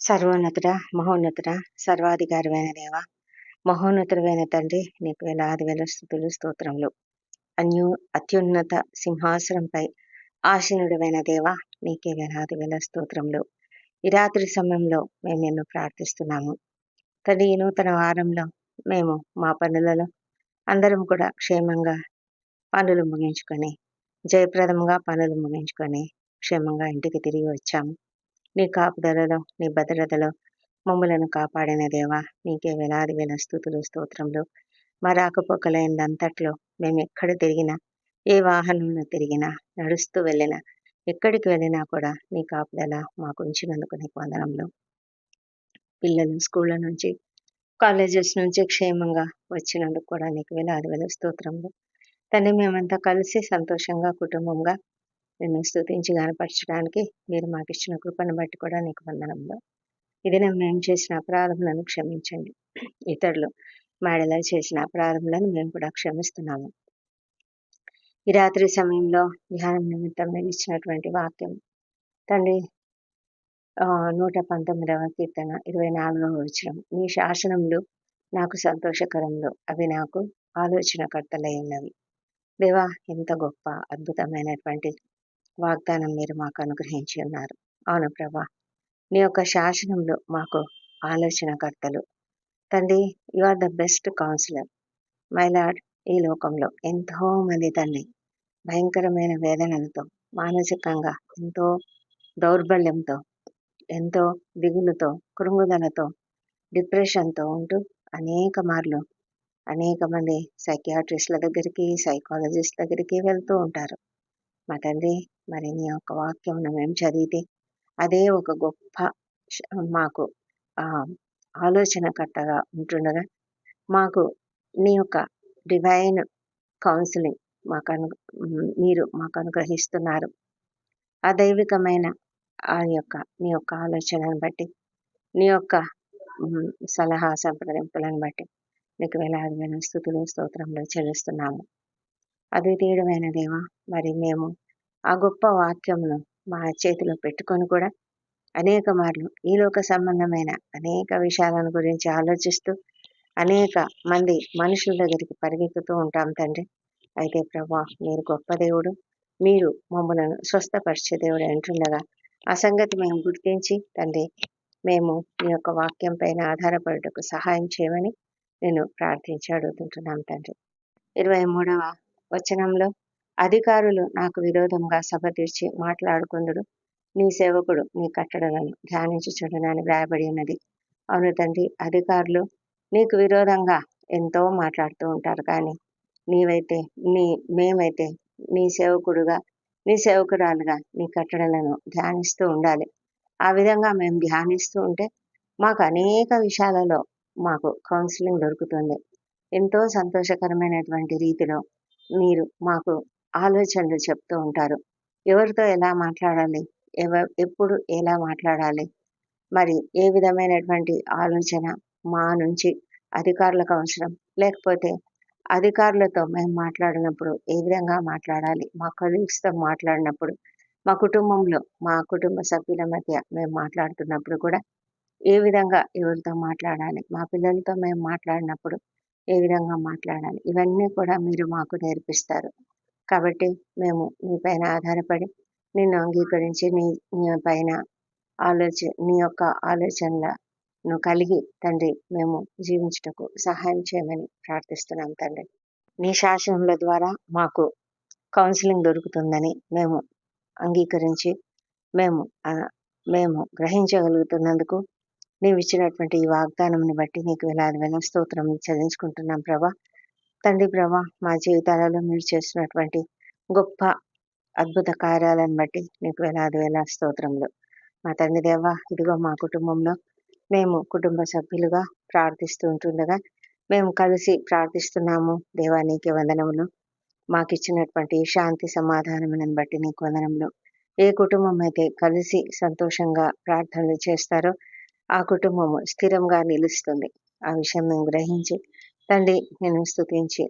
సర్వోన్నతుడ, మహోన్నతుడ, సర్వాధికారమైన దేవ, మహోన్నతుడైన తండ్రి, నీకు వేలాది వేల స్తుతులు, స్తోత్రములు. అత్యున్నత సింహాసనంపై ఆసీనుడైన దేవ, నీకే వేలాది వేల స్తోత్రములు. ఈ రాత్రి సమయంలో మేము నిన్ను ప్రార్థిస్తున్నాము తండ్రి. ఈ నూతన వారంలో మేము మా పనులలో అందరం కూడా క్షేమంగా పనులు ముగించుకొని, జయప్రదంగా పనులు ముగించుకొని క్షేమంగా ఇంటికి తిరిగి వచ్చాము. నీ కాపుదలలో, నీ భద్రతలో మమ్మలను కాపాడిన దేవా, నీకే వేలాది వేల స్తుతులు, స్తోత్రములు. మా రాకపోకలైనంతట్లో మేము ఎక్కడ తిరిగినా, ఏ వాహనంలో తిరిగినా, నడుస్తూ వెళ్ళినా, ఎక్కడికి వెళ్ళినా కూడా నీ కాపుదల మాకు ఉంచినందుకు నీకు వందనములు. పిల్లలు స్కూళ్ళ నుంచి, కాలేజెస్ నుంచి క్షేమంగా వచ్చినందుకు కూడా నీకు వేలాది వేల స్తోత్రములు. తండ్రి, మేమంతా కలిసి సంతోషంగా కుటుంబంగా నిన్ను స్తుతించి గనపరచడానికి మీరు మాకు ఇచ్చిన కృపను బట్టి కూడా నీకు వందనములు. ఇది మేము చేసిన అపరాధములను క్షమించండి. ఇతరులు మేడలో చేసిన అపరాధములను మేము కూడా క్షమిస్తున్నాము. ఈ రాత్రి సమయంలో ధ్యానం నిమిత్తం మీరు ఇచ్చినటువంటి వాక్యం తండ్రి, 119వ కీర్తన 24వ వచనం, నీ శాసనములు నాకు సంతోషకరములు, అవి నాకు ఆలోచనకర్తలై ఉన్నవి. దేవా, ఎంత గొప్ప అద్భుతమైనటువంటి వాగ్దానం మీరు మాకు అనుగ్రహించి ఉన్నారు. అవును ప్రభా, నీ యొక్క శాసనంలో మాకు ఆలోచనకర్తలు. తండ్రి, you are the best counsellor my lord. ఈ లోకంలో ఎంతో మంది తండ్రి భయంకరమైన వేదనలతో, మానసికంగా ఎంతో దౌర్బల్యంతో, ఎంతో దిగులుతో, కృంగుదలతో, డిప్రెషన్తో ఉంటూ అనేక మంది సైకియాట్రిస్ట్ల దగ్గరికి, సైకాలజిస్ట్ దగ్గరికి వెళ్తూ ఉంటారు. మా తండ్రి, మరి నీ యొక్క వాక్యం మేము చదివితే అదే ఒక గొప్ప మాకు ఆలోచనకర్తగా ఉంటుండగా, మాకు నీ యొక్క డివైన్ కౌన్సిలింగ్ మీరు మాకు అనుగ్రహిస్తున్నారు. ఆ దైవికమైన నీ యొక్క ఆలోచనను బట్టి, నీ యొక్క సలహా సంప్రదింపులను బట్టి నీకు వేలాది వేల స్తుతులు, స్తోత్రములు చెల్లిస్తున్నాము. అద్వితీయుడమైన దేవ, మరి మేము ఆ గొప్ప వాక్యమును మా చేతిలో పెట్టుకొని కూడా అనేక మార్లు ఈ లోక సంబంధమైన అనేక విషయాలను గురించి ఆలోచిస్తూ అనేక మంది మనుషుల దగ్గరికి పరిగెత్తుతూ ఉంటాం తండ్రి. అయితే ప్రభా, మీరు గొప్ప దేవుడు, మీరు మమ్మల్ని స్వస్థపరిచే దేవుడు అంటుండగా ఆ సంగతి మేము గుర్తించి తండ్రి, మేము మీ యొక్క వాక్యం పైన ఆధారపడటకు సహాయం చేయమని నేను ప్రార్థించి అడుగుతుంటున్నాం తండ్రి. 23వ వచనంలో, అధికారులు నాకు విరోధంగా సభ తీర్చి మాట్లాడుకుందుడు, నీ సేవకుడు నీ కట్టడలను ధ్యానించుచుండునని వ్రాయబడి ఉన్నది. అవును తండ్రి, అధికారులు నీకు విరోధంగా ఎంతో మాట్లాడుతూ ఉంటారు. కానీ మేమైతే నీ సేవకుడుగా, నీ సేవకురాలుగా నీ కట్టడలను ధ్యానిస్తూ ఉండాలి. ఆ విధంగా మేము ధ్యానిస్తూ ఉంటే మాకు అనేక విషయాలలో మాకు కౌన్సిలింగ్ దొరుకుతుంది. ఎంతో సంతోషకరమైనటువంటి రీతిలో మీరు మాకు ఆలోచనలు చెప్తూ ఉంటారు. ఎవరితో ఎలా మాట్లాడాలి, ఎప్పుడు ఎలా మాట్లాడాలి, మరి ఏ విధమైనటువంటి ఆలోచన మా నుంచి అధికారులకు అవసరం, లేకపోతే అధికారులతో మేము మాట్లాడినప్పుడు ఏ విధంగా మాట్లాడాలి, మా కొలీగ్స్తో మాట్లాడినప్పుడు, మా కుటుంబంలో మా కుటుంబ సభ్యుల మధ్య మేము మాట్లాడుతున్నప్పుడు కూడా ఏ విధంగా ఎవరితో మాట్లాడాలి, మా పిల్లలతో మేము మాట్లాడినప్పుడు ఏ విధంగా మాట్లాడాలి, ఇవన్నీ కూడా మీరు మాకు నేర్పిస్తారు. కాబట్టి మేము నీ పైన ఆధారపడి నిన్ను అంగీకరించి నీ పైన నీ యొక్క ఆలోచనలను కలిగి తండ్రి మేము జీవించుటకు సహాయం చేయమని ప్రార్థిస్తున్నాం తండ్రి. నీ శాసనముల ద్వారా మాకు కౌన్సిలింగ్ దొరుకుతుందని మేము అంగీకరించి మేము గ్రహించగలుగుతున్నందుకు నీవు ఇచ్చినటువంటి ఈ వాగ్దానంని బట్టి నీకు వేలాది వేల స్తోత్రం చెల్లించుకుంటున్నాం ప్రభా. తండ్రి ప్రభా, మా జీవితాలలో మీరు చేస్తున్నటువంటి గొప్ప అద్భుత కార్యాలను బట్టి నీకు వేలాది వేల స్తోత్రములు. మా తండ్రి దేవా, ఇదిగో మా కుటుంబంలో మేము కుటుంబ సభ్యులుగా ప్రార్థిస్తూ ఉంటుండగా మేము కలిసి ప్రార్థిస్తున్నాము. దేవా, నీకే వందనములు. మాకు ఇచ్చినటువంటి శాంతి సమాధానములను బట్టి నీకు వందనములు. ఏ కుటుంబం అయితే కలిసి సంతోషంగా ప్రార్థనలు చేస్తారో ఆ కుటుంబము స్థిరంగా నిలుస్తుంది. ఆ విషయం మేము గ్రహించి తండ్రి నేను స్తుతించి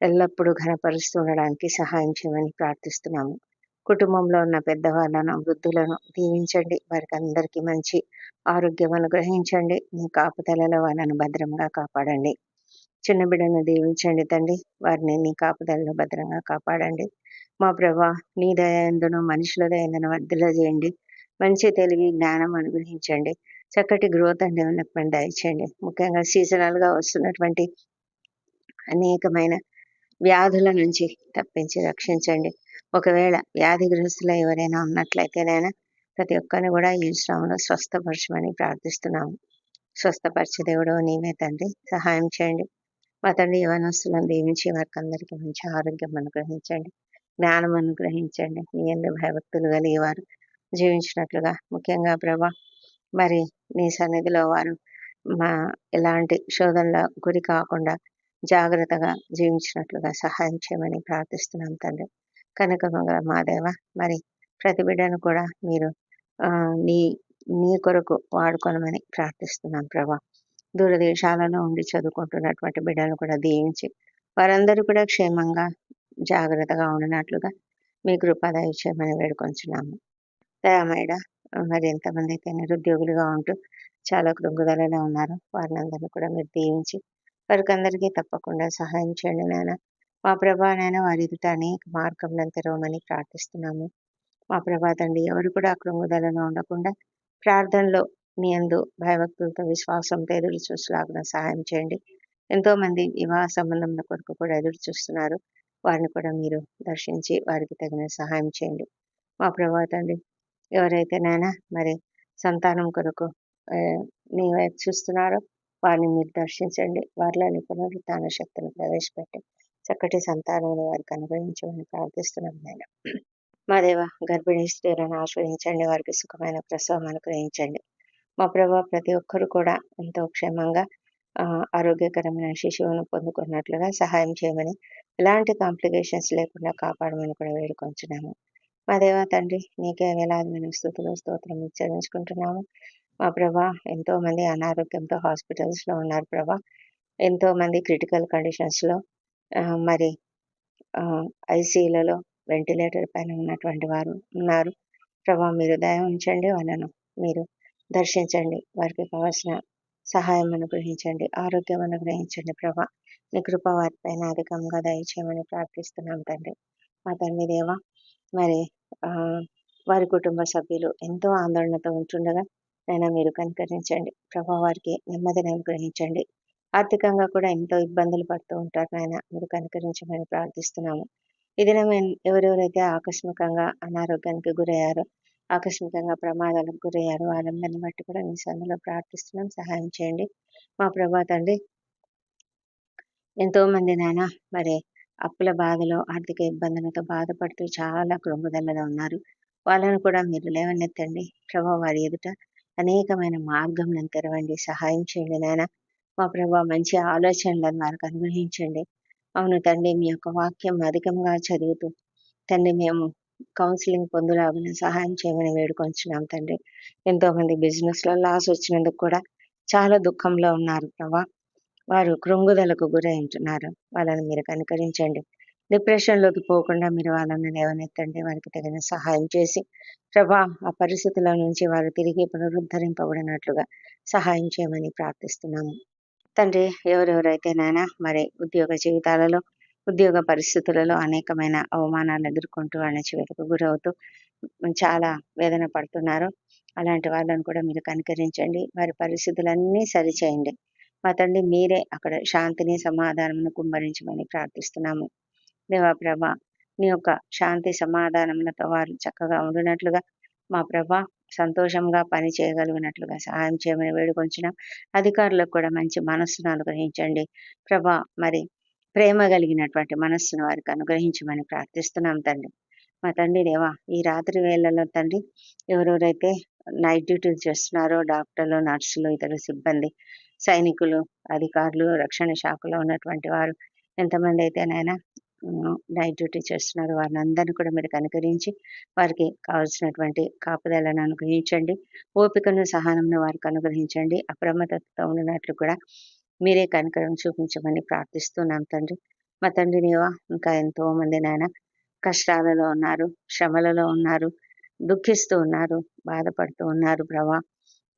ఎల్లప్పుడూ ఘనపరుస్తూ ఉండడానికి సహాయం చేయమని ప్రార్థిస్తున్నాము. కుటుంబంలో ఉన్న పెద్దవాళ్ళను, వృద్ధులను దీవించండి. వారికి అందరికీ మంచి ఆరోగ్యం అనుగ్రహించండి. మీ కాపుదలలో వాళ్ళను భద్రంగా కాపాడండి. చిన్న బిడ్డను దీవించండి తండ్రి. వారిని నీ కాపుదలలో భద్రంగా కాపాడండి. మా ప్రభా, నీ దయందును మనుషుల దయందును వర్ధిల్లజేయండి. మంచి తెలివి, జ్ఞానం అనుగ్రహించండి. చక్కటి గ్రోత్ అండ్ డెవలప్మెంట్ దయచేయండి. ముఖ్యంగా సీజనల్‌గా వస్తున్నటువంటి అనేకమైన వ్యాధుల నుంచి తప్పించి రక్షించండి. ఒకవేళ వ్యాధిగ్రస్తులు ఎవరైనా ఉన్నట్లయితేనైనా ప్రతి ఒక్కరిని కూడా ఈ శ్రమలో స్వస్థపరచమని ప్రార్థిస్తున్నాము. స్వస్థపరిచే దేవుడవు నీవే తండ్రి, సహాయం చేయండి. మా తండ్రి యవనస్తులను దీవించి వారికి అందరికీ మంచి ఆరోగ్యం అనుగ్రహించండి. జ్ఞానం అనుగ్రహించండి. నీ యందు భయభక్తులు కలిగి వారు జీవించినట్లుగా, ముఖ్యంగా ప్రభా మరి నీ సన్నిధిలో వారు మా ఎలాంటి శోధనల గురి కాకుండా జాగ్రత్తగా జీవించినట్లుగా సహాయం చేయమని ప్రార్థిస్తున్నాం తండ్రి. కనుక మా దేవ, మరి ప్రతి బిడ్డను కూడా మీరు ఆ, నీ నీ కొరకు వాడుకోనమని ప్రార్థిస్తున్నాం ప్రభా. దూరదేశాలలో ఉండి చదువుకుంటున్నటువంటి బిడ్డలను కూడా దీవించి వారందరూ కూడా క్షేమంగా జాగ్రత్తగా ఉండినట్లుగా మీ కృప దయచేయమని వేడుకొంచున్నాము. దయామేడ, మరి ఎంతమంది అయితే నిరుద్యోగులుగా ఉంటూ చాలా కృంగుదలలో ఉన్నారు, వారిని అందరినీ కూడా మీరు దీవించి వారికి అందరికీ తప్పకుండా సహాయం చేయండి నాయన. మా ప్రభా నాయన, వారి ఎదుట అనేక మార్గములను తెరవమని ప్రార్థిస్తున్నాము. మా ప్రభా తండ్రి, ఎవరు కూడా కృంగుదలలో ఉండకుండా ప్రార్థనలో నీ యందు భయభక్తులతో విశ్వాసంతో ఎదురు చూసేలాగా సహాయం చేయండి. ఎంతో మంది వివాహ సంబంధం కొరకు కూడా ఎదురు చూస్తున్నారు, వారిని కూడా మీరు దర్శించి వారికి తగిన సహాయం చేయండి. మా ప్రభా తండ్రి, ఎవరైతే నాయన మరి సంతానం కొరకు ఆ, నీ వైపు చూస్తున్నారో వారిని మీరు దర్శించండి. వారిలోని పునరుత్థాన శక్తిని ప్రవేశపెట్టి చక్కటి సంతానాన్ని వారికి అనుగ్రహించమని ప్రార్థిస్తున్నాం నాయన. మా దేవ, గర్భిణీ స్త్రీలను ఆశ్రయించండి, వారికి సుఖమైన ప్రసవం అనుగ్రహించండి. మా ప్రభా, ప్రతి ఒక్కరు కూడా ఎంతో క్షేమంగా ఆరోగ్యకరమైన శిశువును పొందుకున్నట్లుగా సహాయం చేయమని, ఎలాంటి కాంప్లికేషన్స్ లేకుండా కాపాడమని కూడా వేడుకొంచున్నాము. మా దేవ తండ్రి, నీకే వేలాది స్తుతులు స్తోత్రం చెల్లించుకుంటున్నాము. మా ప్రభా, ఎంతో మంది అనారోగ్యంతో హాస్పిటల్స్లో ఉన్నారు ప్రభా. ఎంతో మంది క్రిటికల్ కండిషన్స్లో మరి ఐసీయూలలో వెంటిలేటర్ పైన ఉన్నటువంటి వారు ఉన్నారు ప్రభా. మీరు దయ ఉంచండి, వాళ్ళను మీరు దర్శించండి, వారికి కావాల్సిన సహాయం అనుగ్రహించండి, ఆరోగ్యం అనుగ్రహించండి ప్రభా. నీ కృప వారిపైన అధికంగా దయచేయమని ప్రార్థిస్తున్నాం తండ్రి. మా తండ్రి దేవ, మరి వారి కుటుంబ సభ్యులు ఎంతో ఆందోళనతో ఉంటుండగా నైనా మీరు కనికరించండి ప్రభా. వారికి నెమ్మదిని అనుగ్రహించండి. ఆర్థికంగా కూడా ఎంతో ఇబ్బందులు పడుతూ ఉంటారు నాయన, మీరు కనికరించమని ప్రార్థిస్తున్నాము. ఈ దినం ఎవరెవరైతే ఆకస్మికంగా అనారోగ్యానికి గురయ్యారో, ఆకస్మికంగా ప్రమాదాలకు గురయ్యారో, వాళ్ళందరిని బట్టి కూడా మీ సన్నిధిలో ప్రార్థిస్తున్నాం, సహాయం చేయండి. మా ప్రభా తండ్రి, ఎంతో మంది నాయన మరి అప్పుల బాధలో, ఆర్థిక ఇబ్బందులతో బాధపడుతూ చాలా కృంగుదలలో ఉన్నారు. వాళ్ళను కూడా మీరు లేవనెత్తండి ప్రభా. వారి ఎదుట అనేకమైన మార్గంలను తెరవండి, సహాయం చేయండి నాయన. మా ప్రభా, మంచి ఆలోచనలను వారికి అనుగ్రహించండి. అవును తండ్రి, మీ యొక్క వాక్యం అధికంగా చదువుతూ తండ్రి మేము కౌన్సిలింగ్ పొందులాగిన సహాయం చేయమని వేడుకొంచున్నాం తండ్రి. ఎంతో మంది బిజినెస్లో లాస్ వచ్చినందుకు కూడా చాలా దుఃఖంలో ఉన్నారు ప్రభా. వారు కృంగుదలకు గురై ఉంటున్నారు, వాళ్ళని మీరు కనికరించండి. డిప్రెషన్లోకి పోకుండా మీరు వాళ్ళని లేవనెత్తండి, వారికి తగిన సహాయం చేసి ప్రభా, ఆ పరిస్థితుల నుంచి వారు తిరిగి పునరుద్ధరింపబడినట్లుగా సహాయం చేయమని ప్రార్థిస్తున్నాము తండ్రి. ఎవరెవరైతే నాయనా మరి ఉద్యోగ జీవితాలలో, ఉద్యోగ పరిస్థితులలో అనేకమైన అవమానాలు ఎదుర్కొంటూ అణచివేతకు గురవుతూ చాలా వేదన పడుతున్నారు, అలాంటి వాళ్ళను కూడా మీరు కనికరించండి, వారి పరిస్థితులన్నీ సరిచేయండి. మా తండ్రి, మీరే అక్కడ శాంతిని సమాధానమును కుమ్మరించమని ప్రార్థిస్తున్నాము దేవా. ప్రభ, నీ యొక్క శాంతి సమాధానములతో వారు చక్కగా ఉండినట్లుగా, మా ప్రభ సంతోషంగా పని చేయగలిగినట్లుగా సహాయం చేయమని వేడుకొంచున్నాం. అధికారులకు కూడా మంచి మనస్సును అనుగ్రహించండి ప్రభా. మరి ప్రేమ కలిగినటువంటి మనస్సును వారికి అనుగ్రహించమని ప్రార్థిస్తున్నాం తండ్రి. మా తండ్రి దేవా, ఈ రాత్రి వేళల్లో తండ్రి, ఎవరెవరైతే నైట్ డ్యూటీలు చేస్తున్నారో, డాక్టర్లు, నర్సులు, ఇతర సిబ్బంది, సైనికులు, అధికారులు, రక్షణ శాఖలో ఉన్నటువంటి వారు ఎంతమంది అయితే నాయన నైట్ డ్యూటీ చేస్తున్నారు, వారిని అందరినీ కూడా మీరు కనుకరించి వారికి కావాల్సినటువంటి కాపుదలను అనుగ్రహించండి. ఓపికను, సహనంను వారికి అనుగ్రహించండి. అప్రమత్తతో ఉండినట్లు కూడా మీరే కనికరం చూపించమని ప్రార్థిస్తున్నాం తండ్రి. మా తండ్రి దేవా, ఇంకా ఎంతో మంది నాయన కష్టాలలో ఉన్నారు, శ్రమలలో ఉన్నారు, దుఃఖిస్తూ ఉన్నారు, బాధపడుతూ ఉన్నారు ప్రభా.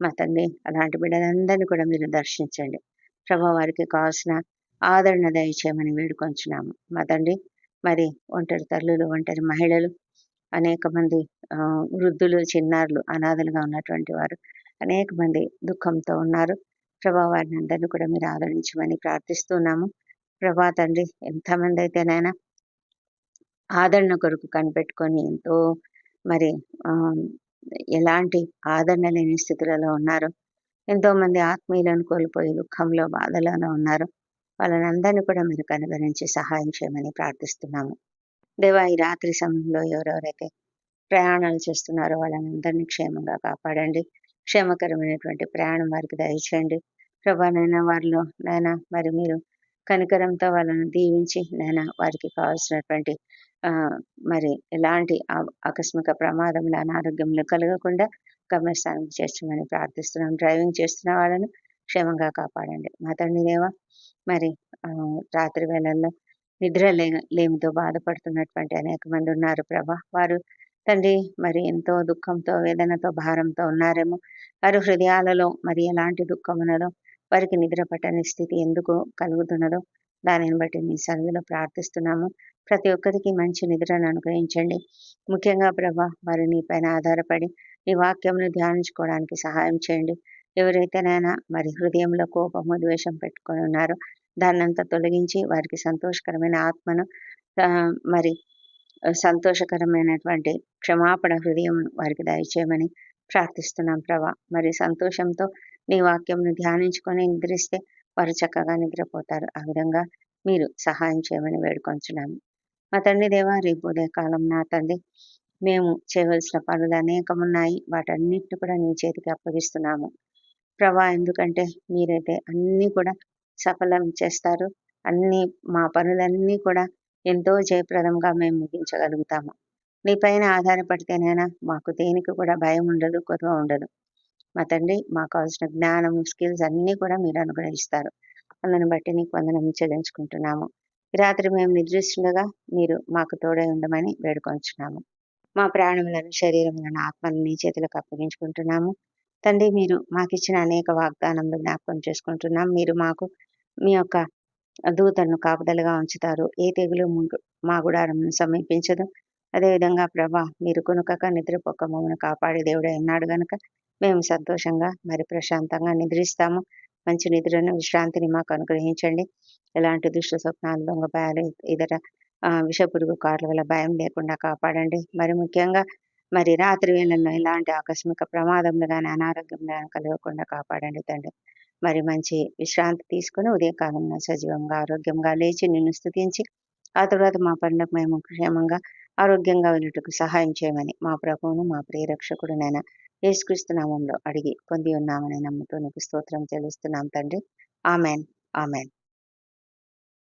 మా తండ్రి అలాంటి బిడ్డలందరినీ కూడా మీరు దర్శించండి ప్రభా. వారికి కావాల్సిన ఆదరణ దయచేయమని వేడుకొంచున్నాము మా తండ్రి. మరి ఒంటరి తల్లులు, ఒంటరి మహిళలు, అనేక మంది వృద్ధులు, చిన్నారులు, అనాథలుగా ఉన్నటువంటి వారు అనేక మంది దుఃఖంతో ఉన్నారు ప్రభా. వారిని అందరినీ కూడా మీరు ఆదరించమని ప్రార్థిస్తున్నాము ప్రభా తండ్రి. ఎంతమంది అయితేనైనా ఆదరణ కొరకు కనిపెట్టుకొని ఎంతో మరి ఆ, ఎలాంటి ఆదరణ లేని స్థితులలో ఉన్నారు. ఎంతో మంది ఆత్మీయులను కోల్పోయి దుఃఖంలో, బాధలోనే ఉన్నారు. వాళ్ళని అందరినీ కూడా మీరు కనుగరించి సహాయం చేయమని ప్రార్థిస్తున్నాము దేవా. ఈ రాత్రి సమయంలో ఎవరెవరైతే ప్రయాణాలు చేస్తున్నారో వాళ్ళని అందరినీ క్షేమంగా కాపాడండి. క్షేమకరమైనటువంటి ప్రయాణం వారికి దయచేయండి ప్రభా. నైనా వారిలో నైనా మరి మీరు కనికరంతో వాళ్ళను దీవించి నైనా వారికి కావాల్సినటువంటి ఆ, మరి ఎలాంటి ఆకస్మిక ప్రమాదములు, అనారోగ్యములు కలగకుండా గమ్యస్థానానికి చేర్చమని ప్రార్థిస్తున్నాం. డ్రైవింగ్ చేస్తున్న వాళ్ళను క్షేమంగా కాపాడండి మా తండ్రి దేవా. మరి రాత్రి వేళల్లో నిద్ర లేమితో బాధపడుతున్నటువంటి అనేక మంది ఉన్నారు ప్రభా. వారు తండ్రి మరి ఎంతో దుఃఖంతో, వేదనతో, భారంతో ఉన్నారేమో. వారి హృదయాలలో మరి ఎలాంటి దుఃఖం ఉన్నదో, వారికి నిద్ర పట్టని స్థితి ఎందుకు కలుగుతున్నదో దానిని బట్టి మీ సన్నిధిలో ప్రార్థిస్తున్నాము. ప్రతి ఒక్కరికి మంచి నిద్రను అనుగ్రహించండి. ముఖ్యంగా ప్రభా వారు నీ పైన ఆధారపడి నీ వాక్యంను ధ్యానించుకోవడానికి సహాయం చేయండి. ఎవరైతేనైనా మరి హృదయంలో కోపము, ద్వేషం పెట్టుకొని ఉన్నారో దాన్నంతా తొలగించి వారికి సంతోషకరమైన ఆత్మను మరి సంతోషకరమైనటువంటి క్షమాపణ హృదయం వారికి దయచేయమని ప్రార్థిస్తున్నాం ప్రభా. మరి సంతోషంతో నీ వాక్యంను ధ్యానించుకొని నిద్రిస్తే వారు చక్కగా నిద్రపోతారు. ఆ విధంగా మీరు సహాయం చేయమని వేడుకొంచున్నాము మా తండ్రి దేవా. రేపు ఉదయకాలం నా తండ్రి మేము చేయవలసిన పనులు అనేకమున్నాయి. వాటన్నిటిని కూడా నీ చేతికి అప్పగిస్తున్నాము ప్రభా. ఎందుకంటే మీరైతే అన్నీ కూడా సఫలం చేస్తారు. అన్ని మా పనులన్నీ కూడా ఎంతో జయప్రదంగా మేము ముగించగలుగుతాము. నీ పైన ఆధారపడితేనైనా మాకు దేనికి కూడా భయం ఉండదు, కొరవ ఉండదు మా తండ్రి. మాకు కావాల్సిన జ్ఞానము, స్కిల్స్ అన్నీ కూడా మీరు అనుగ్రహిస్తారు. అందుని బట్టి నీకు వందనం చెల్లించుకుంటున్నాము. ఈ రాత్రి మేము నిద్రిస్తుండగా మీరు మాకు తోడై ఉండమని వేడుకొంచున్నాము. మా ప్రాణములను, శరీరములను, ఆత్మలను నీ చేతులకు అప్పగించుకుంటున్నాము తండ్రి. మీరు మాకిచ్చిన అనేక వాగ్దానములు జ్ఞాపకం చేసుకుంటున్నాం. మీరు మాకు మీ యొక్క దూతలను కాపుదలుగా ఉంచుతారు. ఏ తెగులు మా గుడారమును సమీపించదు. అదేవిధంగా ప్రభా మీరు కొనుకక నిద్రపోక మమ్మల్ని కాపాడే దేవుడే ఉన్నాడు గనుక మేము సంతోషంగా మరి ప్రశాంతంగా నిద్రిస్తాము. మంచి నిద్రను, విశ్రాంతిని మాకు అనుగ్రహించండి. ఎలాంటి దుష్ట స్వప్నాలు, దొంగ భయాలు, ఇతర విషపురుగు కార్ల వల్ల భయం లేకుండా కాపాడండి. మరి ముఖ్యంగా మరి రాత్రి వేళల్లో ఎలాంటి ఆకస్మిక ప్రమాదంలో కానీ, అనారోగ్యంలో కానీ కలగకుండా కాపాడండి తండ్రి. మరి మంచి విశ్రాంతి తీసుకుని ఉదయకాలంలో సజీవంగా, ఆరోగ్యంగా లేచి నిన్ను స్తుతించి ఆ తర్వాత మా పనులకు మేము క్షేమంగా, ఆరోగ్యంగా వెళ్ళుటకు సహాయం చేయమని మా ప్రభువును, మా ప్రియరక్షకుడునైనా యేసుక్రీస్తు నామంలో అడిగి పొంది ఉన్నామని నమ్ముతూ నీకు స్తోత్రం చెల్లిస్తున్నాం తండ్రి. Amen, amen.